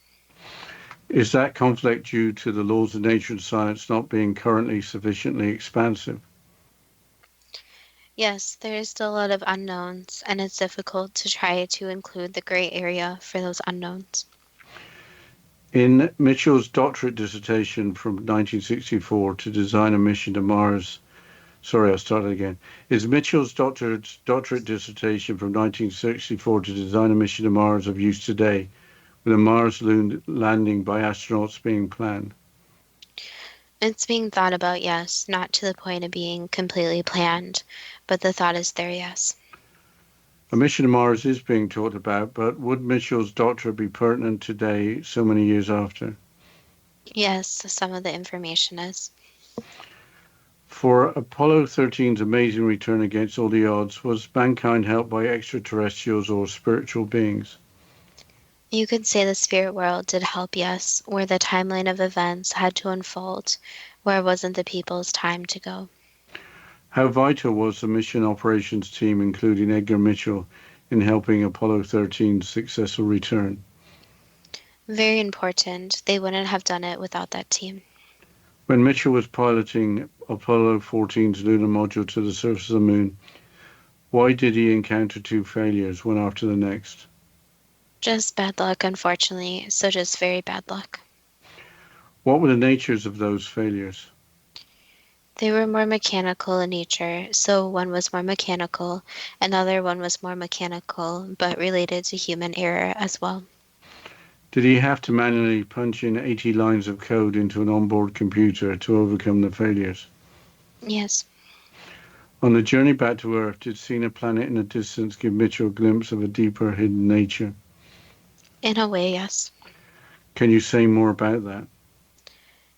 Is that conflict due to the laws of nature and science not being currently sufficiently expansive? Yes, there is still a lot of unknowns, and it's difficult to try to include the gray area for those unknowns. In Mitchell's doctorate dissertation from 1964 to design a mission to Mars, Is Mitchell's doctorate dissertation from 1964 to design a mission to Mars of use today, with a Mars landing by astronauts being planned? It's being thought about, yes, not to the point of being completely planned, but the thought is there, yes. A mission to Mars is being talked about, but would Mitchell's doctorate be pertinent today, so many years after? Yes, some of the information is. For Apollo 13's amazing return against all the odds, was mankind helped by extraterrestrials or spiritual beings? You could say the spirit world did help, yes, where the timeline of events had to unfold, where it wasn't the people's time to go. How vital was the mission operations team, including Edgar Mitchell, in helping Apollo 13's successful return? Very important. They wouldn't have done it without that team. When Mitchell was piloting Apollo 14's lunar module to the surface of the moon, why did he encounter two failures, one after the next? Just bad luck, unfortunately, so just very bad luck. What were the natures of those failures? They were more mechanical in nature, so one was more mechanical, another one was more mechanical, but related to human error as well. Did he have to manually punch in 80 lines of code into an onboard computer to overcome the failures? Yes. On the journey back to Earth, did seeing a planet in the distance give Mitchell a glimpse of a deeper hidden nature? In a way, yes. Can you say more about that?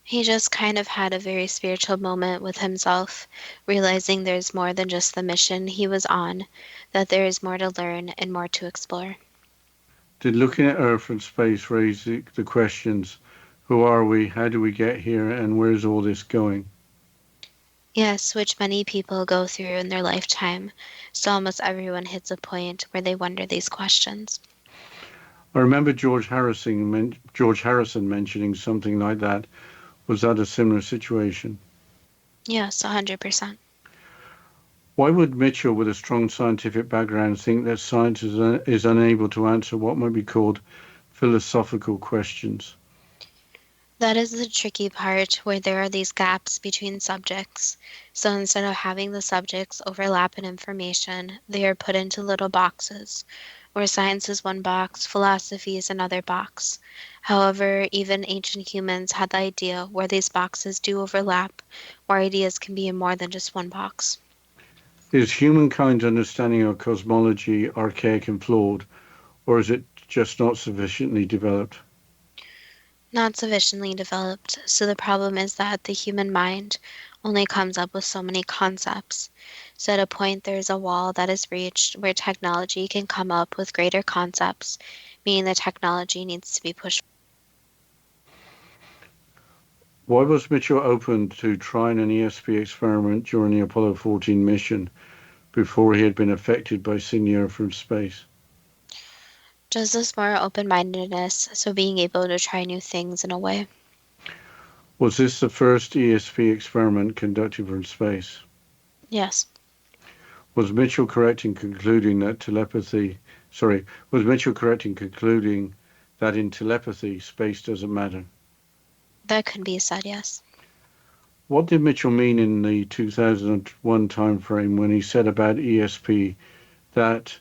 He just kind of had a very spiritual moment with himself, realizing there's more than just the mission he was on, that there is more to learn and more to explore. Did looking at Earth from space raise the questions, who are we, how do we get here, and where's all this going? Yes, which many people go through in their lifetime, so almost everyone hits a point where they wonder these questions. I remember George Harrison mentioning something like that. Was that a similar situation? Yes, 100%. Why would Mitchell, with a strong scientific background, think that science is unable to answer what might be called philosophical questions? That is the tricky part where there are these gaps between subjects. So instead of having the subjects overlap in information, they are put into little boxes, where science is one box, philosophy is another box. However, even ancient humans had the idea where these boxes do overlap, where ideas can be in more than just one box. Is humankind's understanding of cosmology archaic and flawed, or is it just not sufficiently developed? Not sufficiently developed, so the problem is that the human mind only comes up with so many concepts. So at a point there is a wall that is reached where technology can come up with greater concepts, meaning the technology needs to be pushed. Why was Mitchell open to trying an ESP experiment during the Apollo 14 mission before he had been affected by seeing the Earth from space? Just this more open-mindedness, so being able to try new things in a way. Was this the first ESP experiment conducted from space? Yes. Was Mitchell correct in concluding that in telepathy space doesn't matter? That could be said, yes. What did Mitchell mean in the 2001 timeframe when he said about ESP that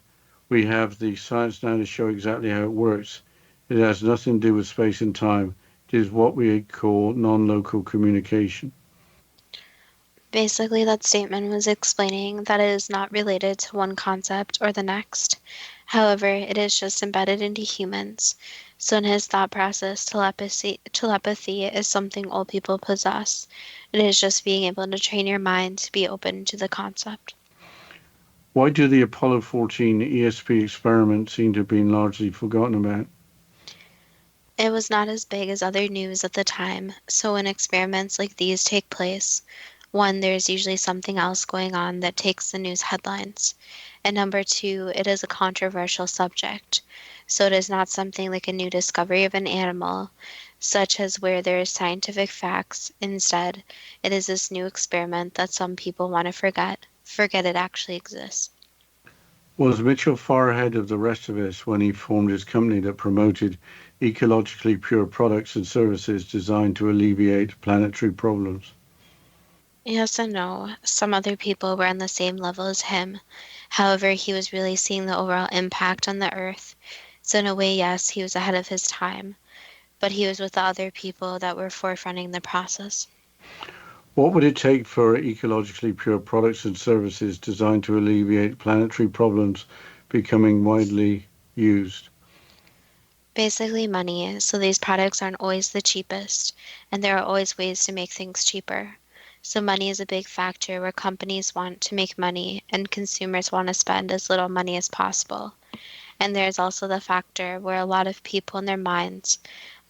we have the science now to show exactly how it works? It has nothing to do with space and time. It is what we call non-local communication. Basically, that statement was explaining that it is not related to one concept or the next. However, it is just embedded into humans. So in his thought process, telepathy is something all people possess. It is just being able to train your mind to be open to the concept. Why do the Apollo 14 ESP experiments seem to have been largely forgotten about? It was not as big as other news at the time, so when experiments like these take place, one, there's usually something else going on that takes the news headlines. And number two, it is a controversial subject. So it is not something like a new discovery of an animal, such as where there is scientific facts. Instead, it is this new experiment that some people want to forget it actually exists. Was Mitchell far ahead of the rest of us when he formed his company that promoted ecologically pure products and services designed to alleviate planetary problems? Yes and no. Some other people were on the same level as him. However, he was really seeing the overall impact on the earth. So in a way, yes, he was ahead of his time. But he was with the other people that were forefronting the process. What would it take for ecologically pure products and services designed to alleviate planetary problems becoming widely used? Basically money, so these products aren't always the cheapest, and there are always ways to make things cheaper. So money is a big factor where companies want to make money and consumers want to spend as little money as possible. And there's also the factor where a lot of people in their minds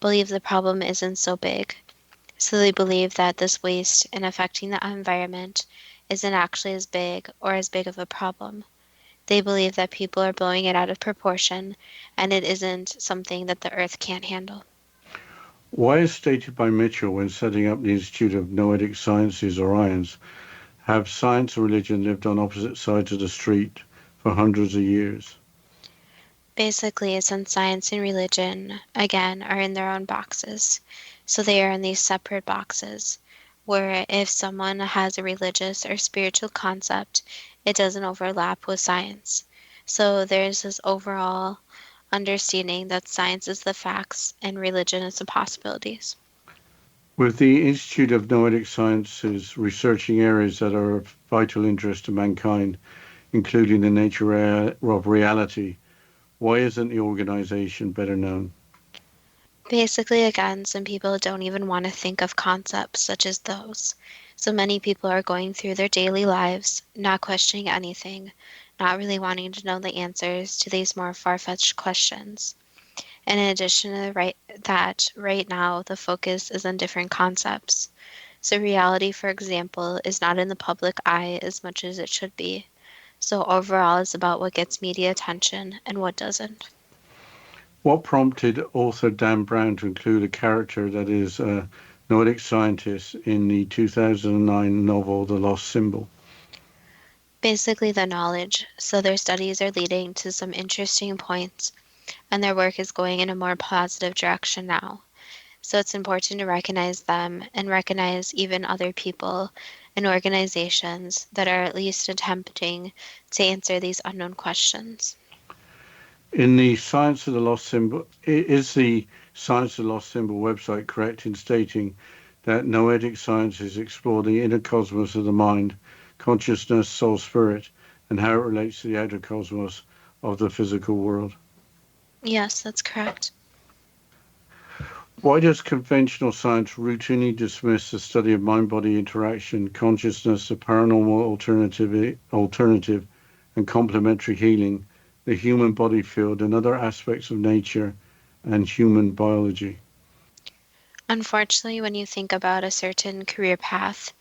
believe the problem isn't so big. So they believe that this waste and affecting the environment isn't actually as big or as big of a problem. They believe that people are blowing it out of proportion and it isn't something that the earth can't handle. Why, as stated by Mitchell when setting up the Institute of Noetic Sciences, or IONS, have science and religion lived on opposite sides of the street for hundreds of years? Basically, since science and religion, again, are in their own boxes. So they are in these separate boxes, where if someone has a religious or spiritual concept, it doesn't overlap with science. So there's this overall understanding that science is the facts and religion is the possibilities. With the Institute of Noetic Sciences researching areas that are of vital interest to mankind, including the nature of reality, why isn't the organization better known? Basically, again, some people don't even want to think of concepts such as those. So many people are going through their daily lives, not questioning anything, not really wanting to know the answers to these more far-fetched questions. And in addition to that, right now, the focus is on different concepts. So reality, for example, is not in the public eye as much as it should be. So overall, it's about what gets media attention and what doesn't. What prompted author Dan Brown to include a character that is a Noetic scientist in the 2009 novel The Lost Symbol? Basically, the knowledge. So their studies are leading to some interesting points, and their work is going in a more positive direction now. So it's important to recognize them and recognize even other people and organizations that are at least attempting to answer these unknown questions. In the Science of the Lost Symbol, is the Science of the Lost Symbol website correct in stating that Noetic sciences explore the inner cosmos of the mind, consciousness, soul, spirit, and how it relates to the outer cosmos of the physical world? Yes, that's correct. Why does conventional science routinely dismiss the study of mind-body interaction, consciousness, the paranormal alternative, and complementary healing, the human body field, and other aspects of nature and human biology? Unfortunately, when you think about a certain career path,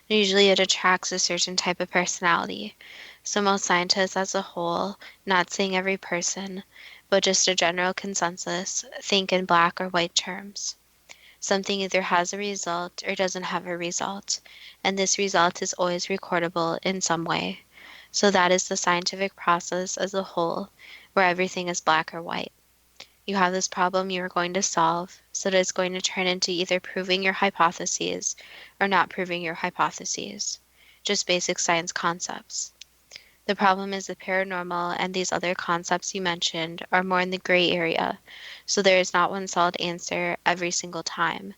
usually it attracts a certain type of personality. So most scientists as a whole, not saying every person, but just a general consensus, think in black or white terms. Something either has a result or doesn't have a result, and this result is always recordable in some way. So that is the scientific process as a whole, where everything is black or white. You have this problem you are going to solve, so that it's going to turn into either proving your hypotheses or not proving your hypotheses. Just basic science concepts. The problem is the paranormal and these other concepts you mentioned are more in the gray area, so there is not one solid answer every single time.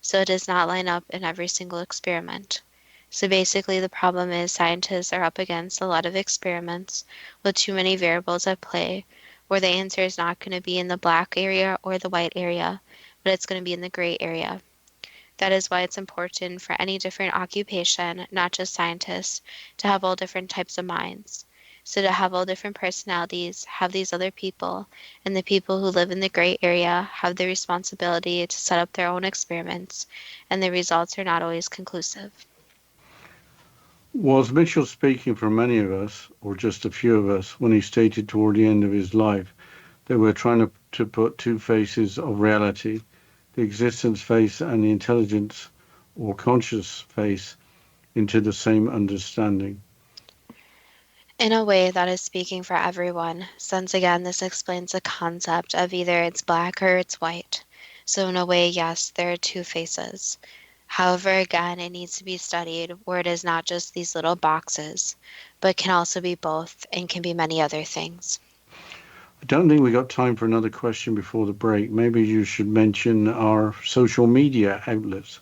So it does not line up in every single experiment. So basically the problem is scientists are up against a lot of experiments with too many variables at play, where the answer is not going to be in the black area or the white area, but it's going to be in the gray area. That is why it's important for any different occupation, not just scientists, to have all different types of minds. So to have all different personalities, have these other people, and the people who live in the gray area have the responsibility to set up their own experiments, and the results are not always conclusive. Was Mitchell speaking for many of us, or just a few of us, when he stated toward the end of his life that we're trying to put two faces of reality, the existence face and the intelligence or conscious face, into the same understanding? In a way that is speaking for everyone, since again this explains the concept of either it's black or it's white. So in a way, yes, there are two faces. However, again, it needs to be studied where it is not just these little boxes, but can also be both and can be many other things. I don't think we got time for another question before the break. Maybe you should mention our social media outlets.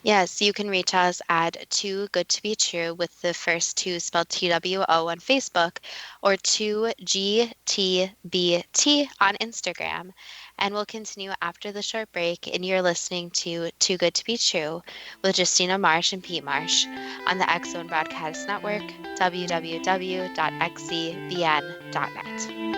Yes, you can reach us at Too Good to Be True with the first two spelled TWO on Facebook, or 2GTBT on Instagram. And we'll continue after the short break, and you're listening to Too Good to Be True with Justina Marsh and Pete Marsh on the X Zone Broadcast Network, www.xzbn.net.